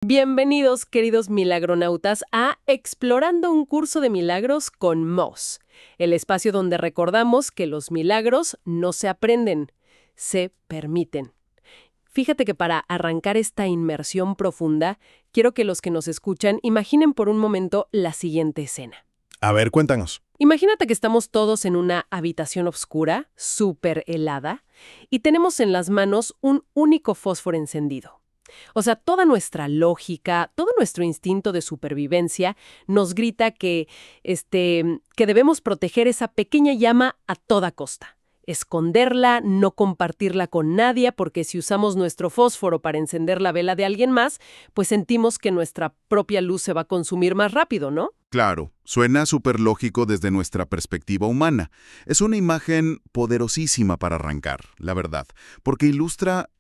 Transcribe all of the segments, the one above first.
Bienvenidos, queridos milagronautas, a Explorando un curso de milagros con Moss, el espacio donde recordamos que los milagros no se aprenden, se permiten. Fíjate que para arrancar esta inmersión profunda, quiero que los que nos escuchan imaginen por un momento la siguiente escena. A ver, cuéntanos. Imagínate que estamos todos en una habitación oscura, súper helada, y tenemos en las manos un único fósforo encendido. O sea, toda nuestra lógica, todo nuestro instinto de supervivencia nos grita que debemos proteger esa pequeña llama a toda costa. Esconderla, no compartirla con nadie, porque si usamos nuestro fósforo para encender la vela de alguien más, pues sentimos que nuestra propia luz se va a consumir más rápido, ¿no? Claro, suena súper lógico desde nuestra perspectiva humana. Es una imagen poderosísima para arrancar, la verdad, porque ilustra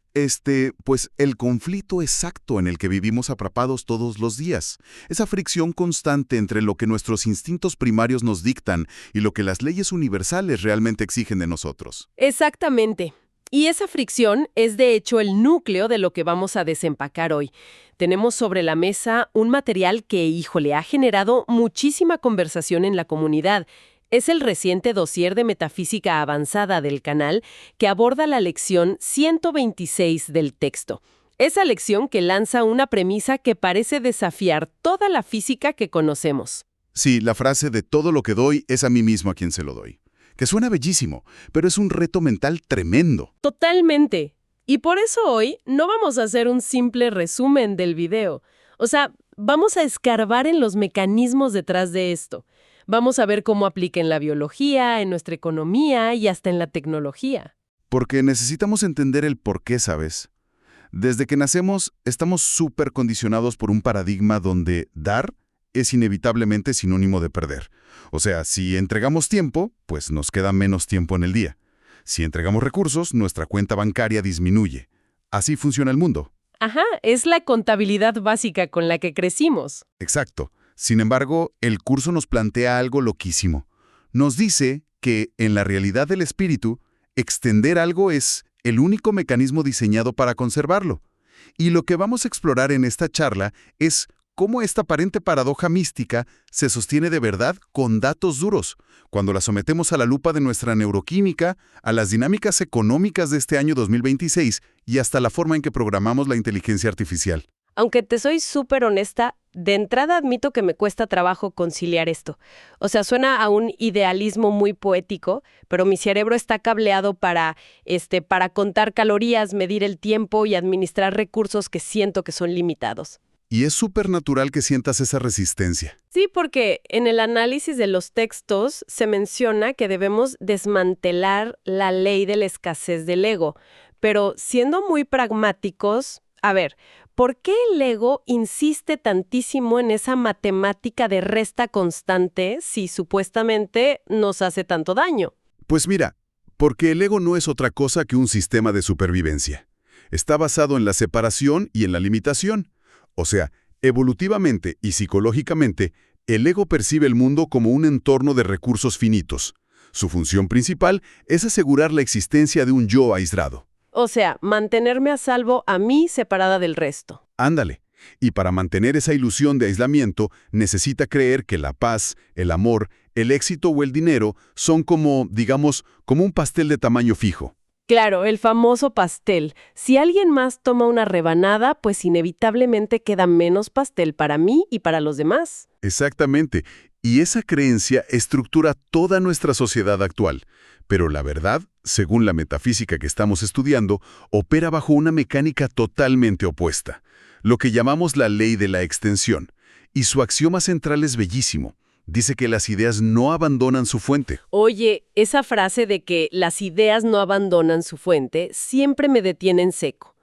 pues el conflicto exacto en el que vivimos atrapados todos los días. Esa fricción constante entre lo que nuestros instintos primarios nos dictan y lo que las leyes universales realmente exigen de nosotros. Exactamente. Y esa fricción es de hecho el núcleo de lo que vamos a desempacar hoy. Tenemos sobre la mesa un material que, híjole, ha generado muchísima conversación en la comunidad. Es el reciente dossier de metafísica avanzada del canal que aborda la lección 126 del texto. Esa lección que lanza una premisa que parece desafiar toda la física que conocemos. Sí, la frase de todo lo que doy es a mí mismo a quien se lo doy. Que suena bellísimo, pero es un reto mental tremendo. Totalmente. Y por eso hoy no vamos a hacer un simple resumen del video. O sea, vamos a escarbar en los mecanismos detrás de esto. Vamos a ver cómo aplica en la biología, en nuestra economía y hasta en la tecnología. Porque necesitamos entender el por qué, ¿sabes? Desde que nacemos, estamos súper condicionados por un paradigma donde dar es inevitablemente sinónimo de perder. O sea, si entregamos tiempo, pues nos queda menos tiempo en el día. Si entregamos recursos, nuestra cuenta bancaria disminuye. Así funciona el mundo. Ajá, es la contabilidad básica con la que crecimos. Exacto. Sin embargo, el curso nos plantea algo loquísimo. Nos dice que, en la realidad del espíritu, extender algo es el único mecanismo diseñado para conservarlo. Y lo que vamos a explorar en esta charla es cómo esta aparente paradoja mística se sostiene de verdad con datos duros, cuando la sometemos a la lupa de nuestra neuroquímica, a las dinámicas económicas de este año 2026 y hasta la forma en que programamos la inteligencia artificial. Aunque te soy súper honesta, de entrada admito que me cuesta trabajo conciliar esto. O sea, suena a un idealismo muy poético, pero mi cerebro está cableado para contar calorías, medir el tiempo y administrar recursos que siento que son limitados. Y es súper natural que sientas esa resistencia. Sí, porque en el análisis de los textos se menciona que debemos desmantelar la ley de la escasez del ego. Pero siendo muy pragmáticos, a ver, ¿por qué el ego insiste tantísimo en esa matemática de resta constante si supuestamente nos hace tanto daño? Pues mira, porque el ego no es otra cosa que un sistema de supervivencia. Está basado en la separación y en la limitación. O sea, evolutivamente y psicológicamente, el ego percibe el mundo como un entorno de recursos finitos. Su función principal es asegurar la existencia de un yo aislado. O sea, mantenerme a salvo a mí separada del resto. Ándale. Y para mantener esa ilusión de aislamiento, necesita creer que la paz, el amor, el éxito o el dinero son como un pastel de tamaño fijo. Claro, el famoso pastel. Si alguien más toma una rebanada, pues inevitablemente queda menos pastel para mí y para los demás. Exactamente. Y esa creencia estructura toda nuestra sociedad actual. Pero la verdad, según la metafísica que estamos estudiando, opera bajo una mecánica totalmente opuesta, lo que llamamos la ley de la extensión. Y su axioma central es bellísimo. Dice que las ideas no abandonan su fuente. Oye, esa frase de que las ideas no abandonan su fuente siempre me detiene en seco.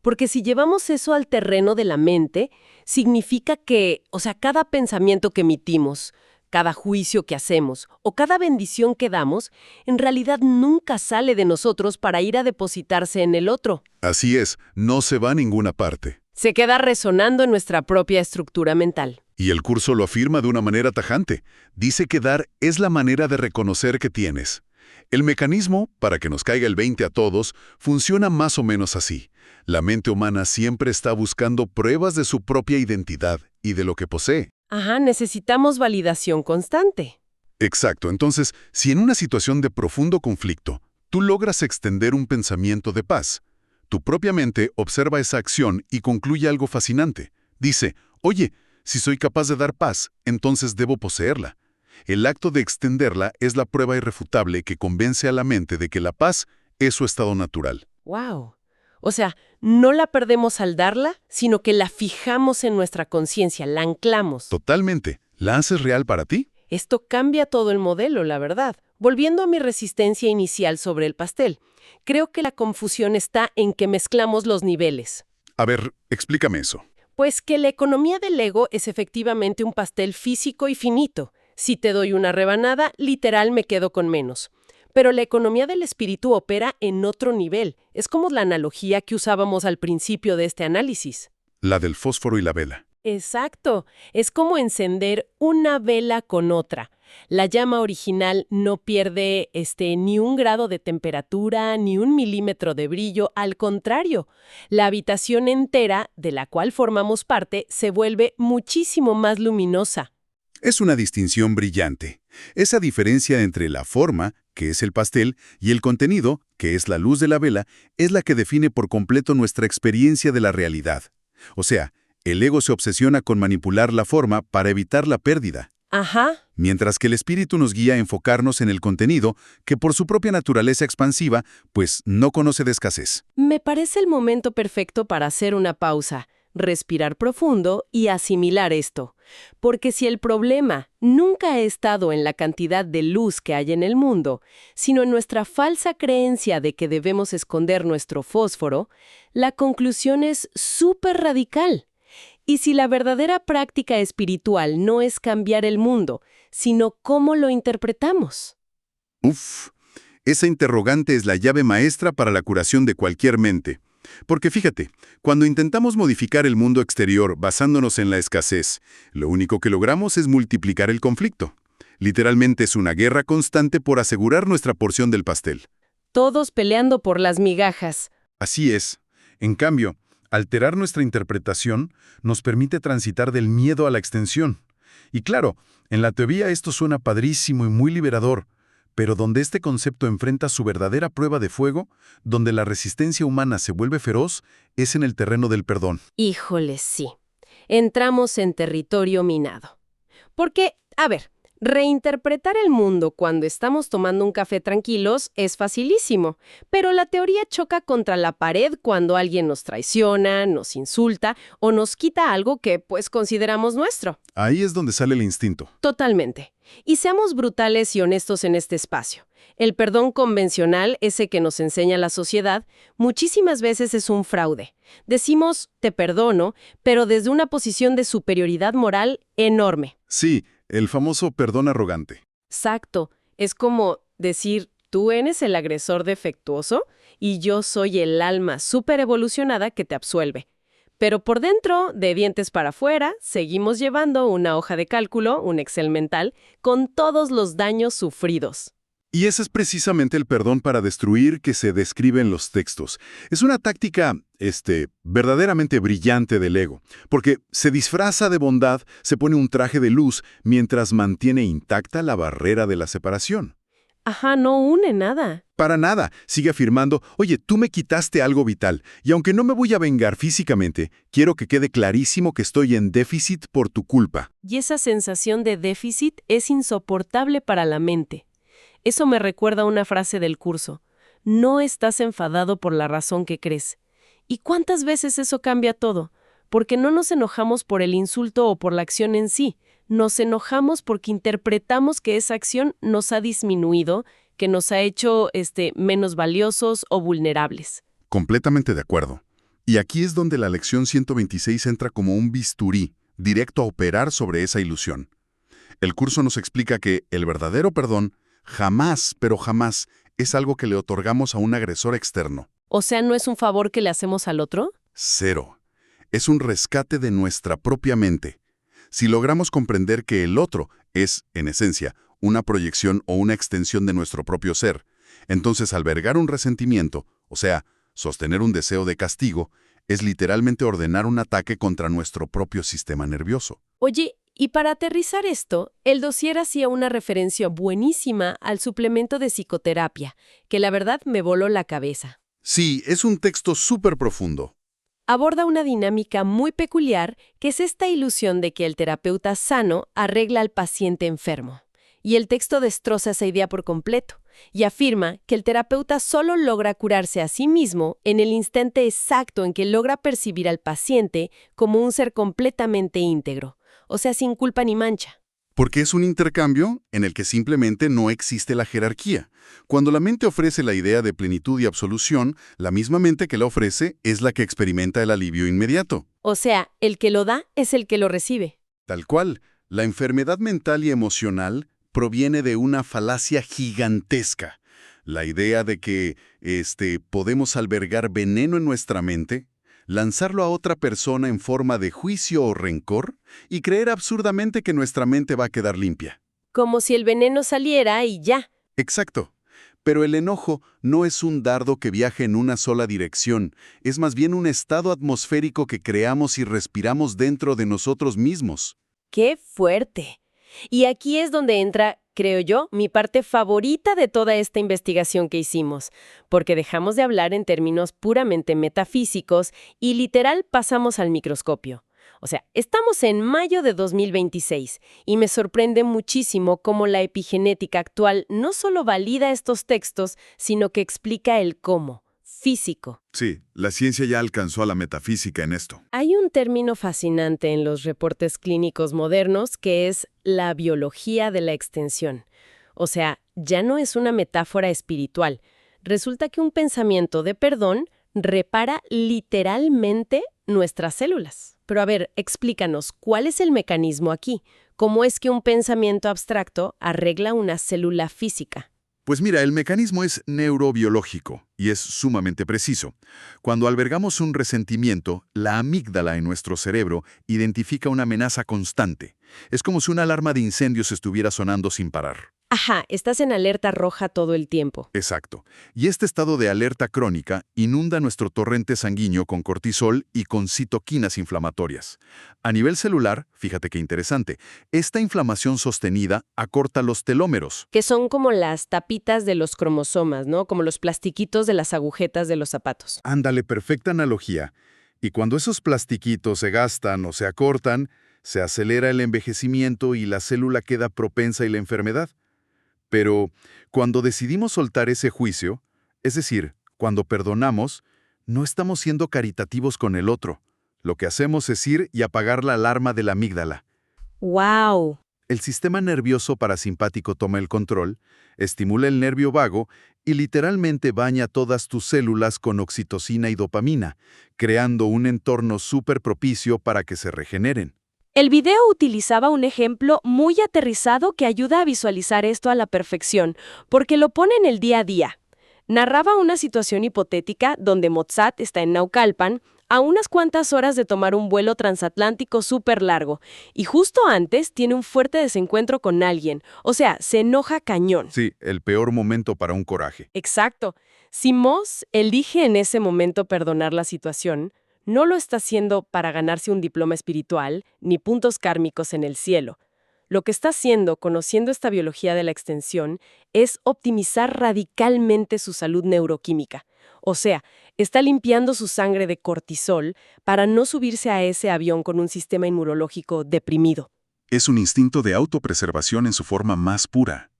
Porque si llevamos eso al terreno de la mente, significa que, cada pensamiento que emitimos, cada juicio que hacemos o cada bendición que damos, en realidad nunca sale de nosotros para ir a depositarse en el otro. Así es, no se va a ninguna parte. Se queda resonando en nuestra propia estructura mental. Y el curso lo afirma de una manera tajante. Dice que dar es la manera de reconocer que tienes. El mecanismo, para que nos caiga el 20 a todos, funciona más o menos así. La mente humana siempre está buscando pruebas de su propia identidad y de lo que posee. Ajá, necesitamos validación constante. Exacto. Entonces, si en una situación de profundo conflicto, tú logras extender un pensamiento de paz, tu propia mente observa esa acción y concluye algo fascinante. Dice, oye, si soy capaz de dar paz, entonces debo poseerla. El acto de extenderla es la prueba irrefutable que convence a la mente de que la paz es su estado natural. ¡Wow! O sea, no la perdemos al darla, sino que la fijamos en nuestra conciencia, la anclamos. Totalmente. ¿La haces real para ti? Esto cambia todo el modelo, la verdad. Volviendo a mi resistencia inicial sobre el pastel, creo que la confusión está en que mezclamos los niveles. A ver, explícame eso. Pues que la economía del ego es efectivamente un pastel físico y finito. Si te doy una rebanada, literal me quedo con menos. Pero la economía del espíritu opera en otro nivel. Es como la analogía que usábamos al principio de este análisis. La del fósforo y la vela. Exacto. Es como encender una vela con otra. La llama original no pierde ni un grado de temperatura, ni un milímetro de brillo. Al contrario, la habitación entera, de la cual formamos parte, se vuelve muchísimo más luminosa. Es una distinción brillante. Esa diferencia entre la forma, que es el pastel, y el contenido, que es la luz de la vela, es la que define por completo nuestra experiencia de la realidad. O sea, el ego se obsesiona con manipular la forma para evitar la pérdida. Ajá. Mientras que el espíritu nos guía a enfocarnos en el contenido, que por su propia naturaleza expansiva, pues no conoce de escasez. Me parece el momento perfecto para hacer una pausa, respirar profundo y asimilar esto. Porque si el problema nunca ha estado en la cantidad de luz que hay en el mundo, sino en nuestra falsa creencia de que debemos esconder nuestro fósforo, la conclusión es súper radical. Y si la verdadera práctica espiritual no es cambiar el mundo, sino cómo lo interpretamos. Uf, esa interrogante es la llave maestra para la curación de cualquier mente. Porque fíjate, cuando intentamos modificar el mundo exterior basándonos en la escasez, lo único que logramos es multiplicar el conflicto. Literalmente es una guerra constante por asegurar nuestra porción del pastel. Todos peleando por las migajas. Así es. En cambio, alterar nuestra interpretación nos permite transitar del miedo a la extensión. Y claro, en la teoría esto suena padrísimo y muy liberador, pero donde este concepto enfrenta su verdadera prueba de fuego, donde la resistencia humana se vuelve feroz, es en el terreno del perdón. Híjole, sí. Entramos en territorio minado. Porque, a ver, reinterpretar el mundo cuando estamos tomando un café tranquilos es facilísimo, pero la teoría choca contra la pared cuando alguien nos traiciona, nos insulta o nos quita algo que, pues, consideramos nuestro. Ahí es donde sale el instinto. Totalmente. Y seamos brutales y honestos en este espacio. El perdón convencional, ese que nos enseña la sociedad, muchísimas veces es un fraude. Decimos, te perdono, pero desde una posición de superioridad moral enorme. Sí, el famoso perdón arrogante. Exacto. Es como decir, tú eres el agresor defectuoso y yo soy el alma súper evolucionada que te absuelve. Pero por dentro, de dientes para afuera, seguimos llevando una hoja de cálculo, un Excel mental, con todos los daños sufridos. Y ese es precisamente el perdón para destruir que se describe en los textos. Es una táctica, verdaderamente brillante del ego, porque se disfraza de bondad, se pone un traje de luz, mientras mantiene intacta la barrera de la separación. Ajá, no une nada. Para nada, sigue afirmando, oye, tú me quitaste algo vital, y aunque no me voy a vengar físicamente, quiero que quede clarísimo que estoy en déficit por tu culpa. Y esa sensación de déficit es insoportable para la mente. Eso me recuerda a una frase del curso. No estás enfadado por la razón que crees. ¿Y cuántas veces eso cambia todo? Porque no nos enojamos por el insulto o por la acción en sí. Nos enojamos porque interpretamos que esa acción nos ha disminuido, que nos ha hecho menos valiosos o vulnerables. Completamente de acuerdo. Y aquí es donde la lección 126 entra como un bisturí, directo a operar sobre esa ilusión. El curso nos explica que el verdadero perdón jamás, pero jamás, es algo que le otorgamos a un agresor externo. O sea, ¿no es un favor que le hacemos al otro? Cero. Es un rescate de nuestra propia mente. Si logramos comprender que el otro es, en esencia, una proyección o una extensión de nuestro propio ser, entonces albergar un resentimiento, o sea, Sostener un deseo de castigo es literalmente ordenar un ataque contra nuestro propio sistema nervioso. Oye, y para aterrizar esto, el dossier hacía una referencia buenísima al suplemento de psicoterapia, que la verdad me voló la cabeza. Sí, es un texto súper profundo. Aborda una dinámica muy peculiar, que es esta ilusión de que el terapeuta sano arregla al paciente enfermo. Y el texto destroza esa idea por completo, y afirma que el terapeuta solo logra curarse a sí mismo en el instante exacto en que logra percibir al paciente como un ser completamente íntegro, o sea, sin culpa ni mancha. Porque es un intercambio en el que simplemente no existe la jerarquía. Cuando la mente ofrece la idea de plenitud y absolución, la misma mente que la ofrece es la que experimenta el alivio inmediato. O sea, el que lo da es el que lo recibe. Tal cual, la enfermedad mental y emocional proviene de una falacia gigantesca. La idea de que podemos albergar veneno en nuestra mente, lanzarlo a otra persona en forma de juicio o rencor y creer absurdamente que nuestra mente va a quedar limpia. Como si el veneno saliera y ya. Exacto. Pero el enojo no es un dardo que viaje en una sola dirección, es más bien un estado atmosférico que creamos y respiramos dentro de nosotros mismos. ¡Qué fuerte! Y aquí es donde entra, creo yo, mi parte favorita de toda esta investigación que hicimos, porque dejamos de hablar en términos puramente metafísicos y literal pasamos al microscopio. O sea, estamos en mayo de 2026 y me sorprende muchísimo cómo la epigenética actual no solo valida estos textos, sino que explica el cómo, físico. Sí, la ciencia ya alcanzó a la metafísica en esto. Hay un término fascinante en los reportes clínicos modernos que es la biología de la extensión. O sea, ya no es una metáfora espiritual. Resulta que un pensamiento de perdón repara literalmente nuestras células. Pero a ver, explícanos, ¿cuál es el mecanismo aquí? ¿Cómo es que un pensamiento abstracto arregla una célula física? Pues mira, el mecanismo es neurobiológico y es sumamente preciso. Cuando albergamos un resentimiento, la amígdala en nuestro cerebro identifica una amenaza constante. Es como si una alarma de incendios estuviera sonando sin parar. Ajá, estás en alerta roja todo el tiempo. Exacto. Y este estado de alerta crónica inunda nuestro torrente sanguíneo con cortisol y con citoquinas inflamatorias. A nivel celular, fíjate qué interesante, esta inflamación sostenida acorta los telómeros. Que son como las tapitas de los cromosomas, ¿no? Como los plastiquitos de las agujetas de los zapatos. Ándale, perfecta analogía. Y cuando esos plastiquitos se gastan o se acortan, se acelera el envejecimiento y la célula queda propensa a la enfermedad. Pero cuando decidimos soltar ese juicio, es decir, cuando perdonamos, no estamos siendo caritativos con el otro. Lo que hacemos es ir y apagar la alarma de la amígdala. ¡Wow! El sistema nervioso parasimpático toma el control, estimula el nervio vago y literalmente baña todas tus células con oxitocina y dopamina, creando un entorno súper propicio para que se regeneren. El video utilizaba un ejemplo muy aterrizado que ayuda a visualizar esto a la perfección, porque lo pone en el día a día. Narraba una situación hipotética donde Motzat está en Naucalpan, a unas cuantas horas de tomar un vuelo transatlántico súper largo, y justo antes tiene un fuerte desencuentro con alguien, o sea, se enoja cañón. Sí, el peor momento para un coraje. Exacto. Si Moss elige en ese momento perdonar la situación, no lo está haciendo para ganarse un diploma espiritual ni puntos kármicos en el cielo. Lo que está haciendo, conociendo esta biología de la extensión, es optimizar radicalmente su salud neuroquímica. O sea, está limpiando su sangre de cortisol para no subirse a ese avión con un sistema inmunológico deprimido. Es un instinto de autopreservación en su forma más pura.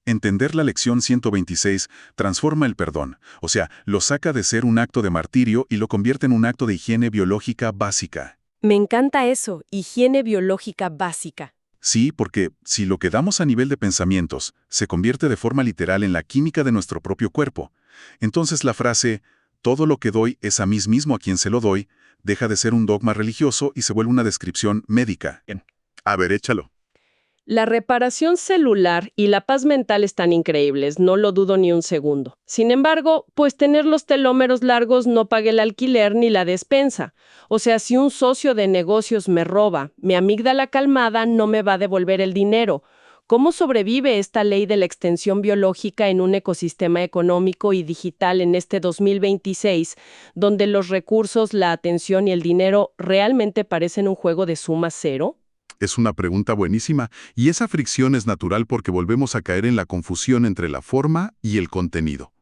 Entender la lección 126 transforma el perdón, o sea, lo saca de ser un acto de martirio y lo convierte en un acto de higiene biológica básica. Me encanta eso, higiene biológica básica. Sí, porque si lo que damos a nivel de pensamientos se convierte de forma literal en la química de nuestro propio cuerpo, entonces la frase «todo lo que doy es a mí mismo a quien se lo doy» deja de ser un dogma religioso y se vuelve una descripción médica. A ver, échalo. La reparación celular y la paz mental están increíbles, no lo dudo ni un segundo. Sin embargo, pues tener los telómeros largos no paga el alquiler ni la despensa. O sea, si un socio de negocios me roba, mi amígdala calmada no me va a devolver el dinero. ¿Cómo sobrevive esta ley de la extensión biológica en un ecosistema económico y digital en este 2026, donde los recursos, la atención y el dinero realmente parecen un juego de suma cero? Es una pregunta buenísima, y esa fricción es natural porque volvemos a caer en la confusión entre la forma y el contenido.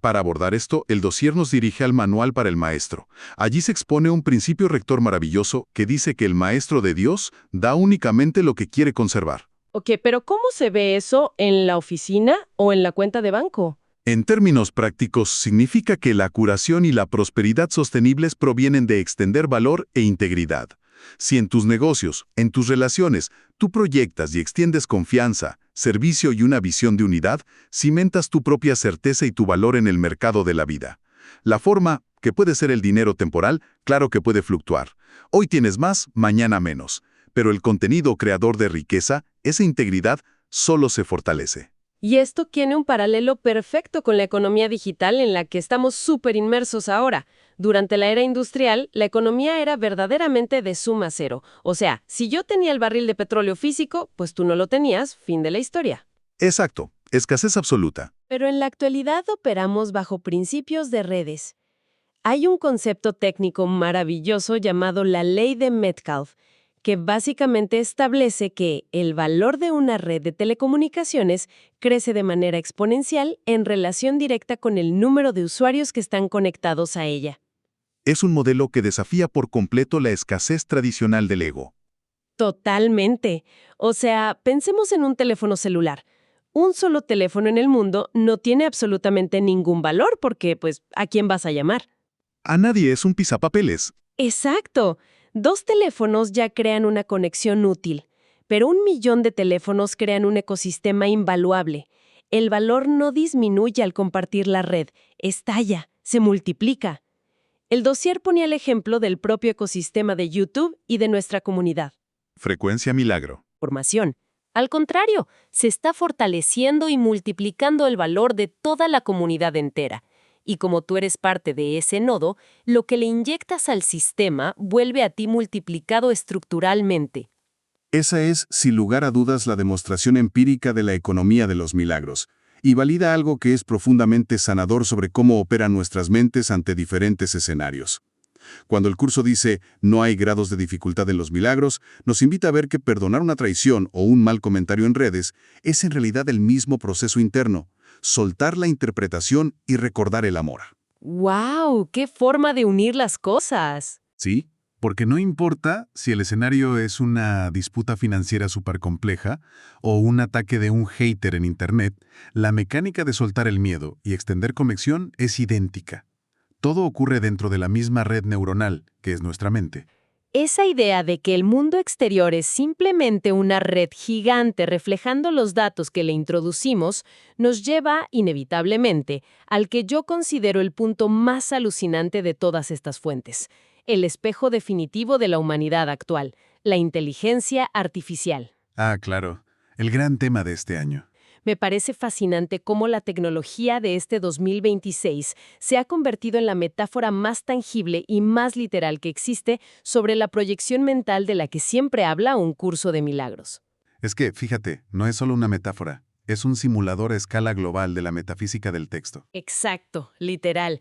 Para abordar esto, el dossier nos dirige al Manual para el Maestro. Allí se expone un principio rector maravilloso que dice que el Maestro de Dios da únicamente lo que quiere conservar. Ok, pero ¿cómo se ve eso en la oficina o en la cuenta de banco? En términos prácticos, significa que la curación y la prosperidad sostenibles provienen de extender valor e integridad. Si en tus negocios, en tus relaciones, tú proyectas y extiendes confianza, servicio y una visión de unidad, cimentas tu propia certeza y tu valor en el mercado de la vida. La forma, que puede ser el dinero temporal, claro que puede fluctuar. Hoy tienes más, mañana menos. Pero el contenido creador de riqueza, esa integridad, solo se fortalece. Y esto tiene un paralelo perfecto con la economía digital en la que estamos súper inmersos ahora. Durante la era industrial, la economía era verdaderamente de suma cero. O sea, si yo tenía el barril de petróleo físico, pues tú no lo tenías, fin de la historia. Exacto, escasez absoluta. Pero en la actualidad operamos bajo principios de redes. Hay un concepto técnico maravilloso llamado la ley de Metcalfe, que básicamente establece que el valor de una red de telecomunicaciones crece de manera exponencial en relación directa con el número de usuarios que están conectados a ella. Es un modelo que desafía por completo la escasez tradicional del ego. Totalmente. O sea, pensemos en un teléfono celular. Un solo teléfono en el mundo no tiene absolutamente ningún valor porque, pues, ¿a quién vas a llamar? A nadie es un pisapapeles. Exacto. 2 teléfonos ya crean una conexión útil, pero 1 millón de teléfonos crean un ecosistema invaluable. El valor no disminuye al compartir la red, estalla, se multiplica. El dossier ponía el ejemplo del propio ecosistema de YouTube y de nuestra comunidad. Frecuencia milagro. Formación. Al contrario, se está fortaleciendo y multiplicando el valor de toda la comunidad entera. Y como tú eres parte de ese nodo, lo que le inyectas al sistema vuelve a ti multiplicado estructuralmente. Esa es, sin lugar a dudas, la demostración empírica de la economía de los milagros, y valida algo que es profundamente sanador sobre cómo operan nuestras mentes ante diferentes escenarios. Cuando el curso dice no hay grados de dificultad en los milagros, nos invita a ver que perdonar una traición o un mal comentario en redes es en realidad el mismo proceso interno, soltar la interpretación y recordar el amor. ¡Wow! ¡Qué forma de unir las cosas! ¿Sí? Porque no importa si el escenario es una disputa financiera súper compleja o un ataque de un hater en Internet, la mecánica de soltar el miedo y extender conexión es idéntica. Todo ocurre dentro de la misma red neuronal, que es nuestra mente. Esa idea de que el mundo exterior es simplemente una red gigante reflejando los datos que le introducimos, nos lleva, inevitablemente, al que yo considero el punto más alucinante de todas estas fuentes, el espejo definitivo de la humanidad actual, la inteligencia artificial. Ah, claro. El gran tema de este año. Me parece fascinante cómo la tecnología de este 2026 se ha convertido en la metáfora más tangible y más literal que existe sobre la proyección mental de la que siempre habla un curso de milagros. Es que, fíjate, no es solo una metáfora, es un simulador a escala global de la metafísica del texto. Exacto, literal.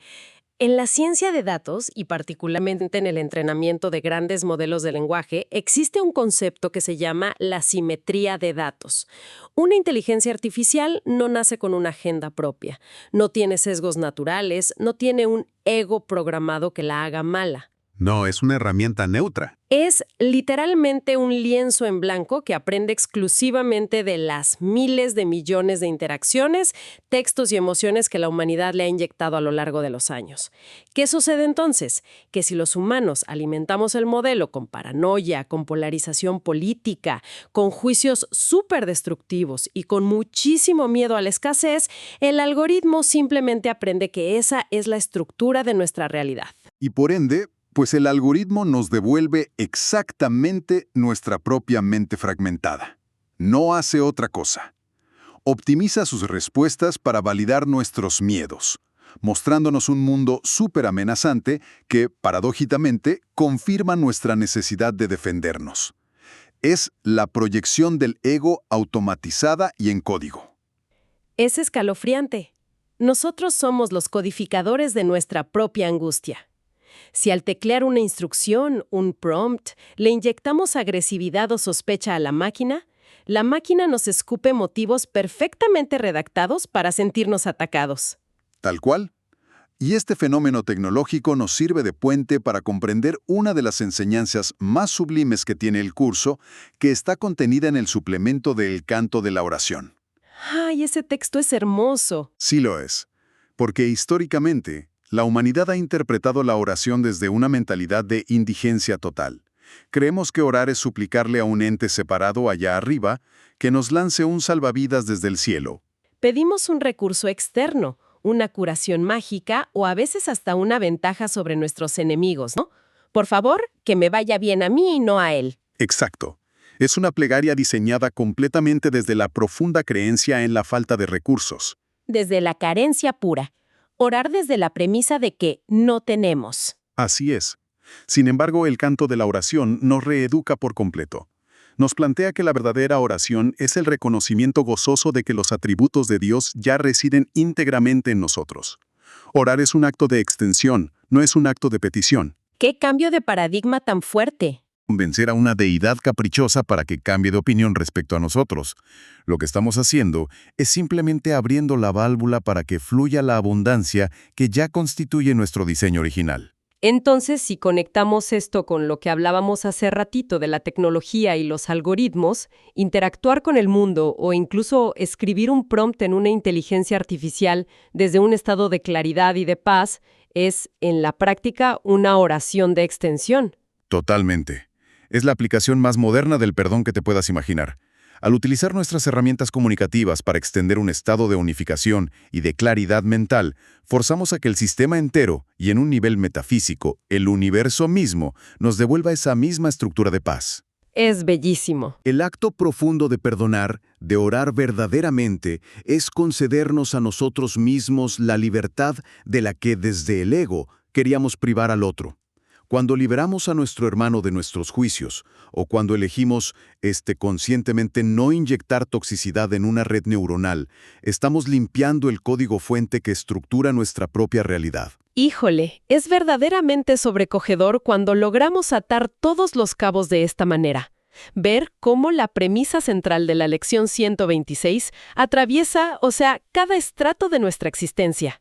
En la ciencia de datos, y particularmente en el entrenamiento de grandes modelos de lenguaje, existe un concepto que se llama la simetría de datos. Una inteligencia artificial no nace con una agenda propia, no tiene sesgos naturales, no tiene un ego programado que la haga mala. No, es una herramienta neutra. Es literalmente un lienzo en blanco que aprende exclusivamente de las miles de millones de interacciones, textos y emociones que la humanidad le ha inyectado a lo largo de los años. ¿Qué sucede entonces? Que si los humanos alimentamos el modelo con paranoia, con polarización política, con juicios súper destructivos y con muchísimo miedo a la escasez, el algoritmo simplemente aprende que esa es la estructura de nuestra realidad. Y por ende, pues el algoritmo nos devuelve exactamente nuestra propia mente fragmentada. No hace otra cosa. Optimiza sus respuestas para validar nuestros miedos, mostrándonos un mundo súper amenazante que, paradójicamente, confirma nuestra necesidad de defendernos. Es la proyección del ego automatizada y en código. Es escalofriante. Nosotros somos los codificadores de nuestra propia angustia. Si al teclear una instrucción, un prompt, le inyectamos agresividad o sospecha a la máquina nos escupe motivos perfectamente redactados para sentirnos atacados. Tal cual. Y este fenómeno tecnológico nos sirve de puente para comprender una de las enseñanzas más sublimes que tiene el curso, que está contenida en el suplemento del Canto de la Oración. ¡Ay, ese texto es hermoso! Sí lo es, porque históricamente, la humanidad ha interpretado la oración desde una mentalidad de indigencia total. Creemos que orar es suplicarle a un ente separado allá arriba que nos lance un salvavidas desde el cielo. Pedimos un recurso externo, una curación mágica o a veces hasta una ventaja sobre nuestros enemigos, ¿no? Por favor, que me vaya bien a mí y no a él. Exacto. Es una plegaria diseñada completamente desde la profunda creencia en la falta de recursos. Desde la carencia pura. Orar desde la premisa de que no tenemos. Así es. Sin embargo, el Canto de la Oración nos reeduca por completo. Nos plantea que la verdadera oración es el reconocimiento gozoso de que los atributos de Dios ya residen íntegramente en nosotros. Orar es un acto de extensión, no es un acto de petición. ¡Qué cambio de paradigma tan fuerte! Convencer a una deidad caprichosa para que cambie de opinión respecto a nosotros. Lo que estamos haciendo es simplemente abriendo la válvula para que fluya la abundancia que ya constituye nuestro diseño original. Entonces, si conectamos esto con lo que hablábamos hace ratito de la tecnología y los algoritmos, interactuar con el mundo o incluso escribir un prompt en una inteligencia artificial desde un estado de claridad y de paz es, en la práctica, una oración de extensión. Totalmente. Es la aplicación más moderna del perdón que te puedas imaginar. Al utilizar nuestras herramientas comunicativas para extender un estado de unificación y de claridad mental, forzamos a que el sistema entero, y en un nivel metafísico, el universo mismo, nos devuelva esa misma estructura de paz. Es bellísimo. El acto profundo de perdonar, de orar verdaderamente, es concedernos a nosotros mismos la libertad de la que desde el ego queríamos privar al otro. Cuando liberamos a nuestro hermano de nuestros juicios, o cuando elegimos conscientemente no inyectar toxicidad en una red neuronal, estamos limpiando el código fuente que estructura nuestra propia realidad. Híjole, es verdaderamente sobrecogedor cuando logramos atar todos los cabos de esta manera. Ver cómo la premisa central de la lección 126 atraviesa, cada estrato de nuestra existencia.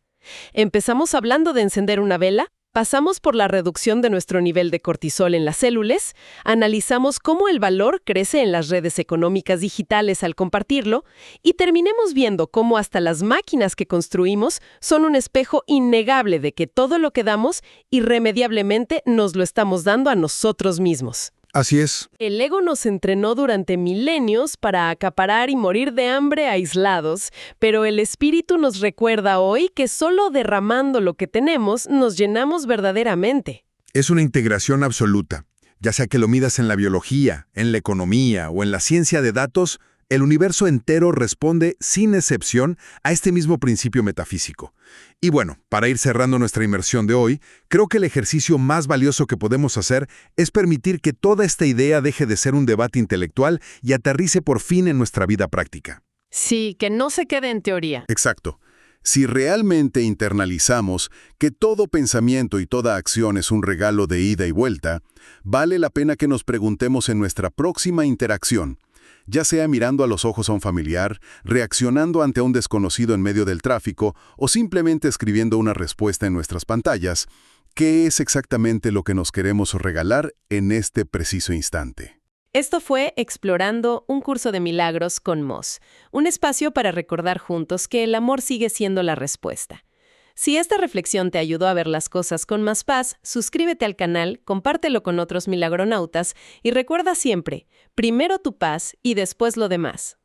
Empezamos hablando de encender una vela, pasamos por la reducción de nuestro nivel de cortisol en las células, analizamos cómo el valor crece en las redes económicas digitales al compartirlo y terminemos viendo cómo hasta las máquinas que construimos son un espejo innegable de que todo lo que damos irremediablemente nos lo estamos dando a nosotros mismos. Así es. El ego nos entrenó durante milenios para acaparar y morir de hambre aislados, pero el espíritu nos recuerda hoy que solo derramando lo que tenemos nos llenamos verdaderamente. Es una integración absoluta. Ya sea que lo midas en la biología, en la economía o en la ciencia de datos, el universo entero responde, sin excepción, a este mismo principio metafísico. Y bueno, para ir cerrando nuestra inmersión de hoy, creo que el ejercicio más valioso que podemos hacer es permitir que toda esta idea deje de ser un debate intelectual y aterrice por fin en nuestra vida práctica. Sí, que no se quede en teoría. Exacto. Si realmente internalizamos que todo pensamiento y toda acción es un regalo de ida y vuelta, vale la pena que nos preguntemos en nuestra próxima interacción, ya sea mirando a los ojos a un familiar, reaccionando ante un desconocido en medio del tráfico o simplemente escribiendo una respuesta en nuestras pantallas, ¿qué es exactamente lo que nos queremos regalar en este preciso instante? Esto fue Explorando un curso de milagros con Moz, un espacio para recordar juntos que el amor sigue siendo la respuesta. Si esta reflexión te ayudó a ver las cosas con más paz, suscríbete al canal, compártelo con otros milagronautas y recuerda siempre, primero tu paz y después lo demás.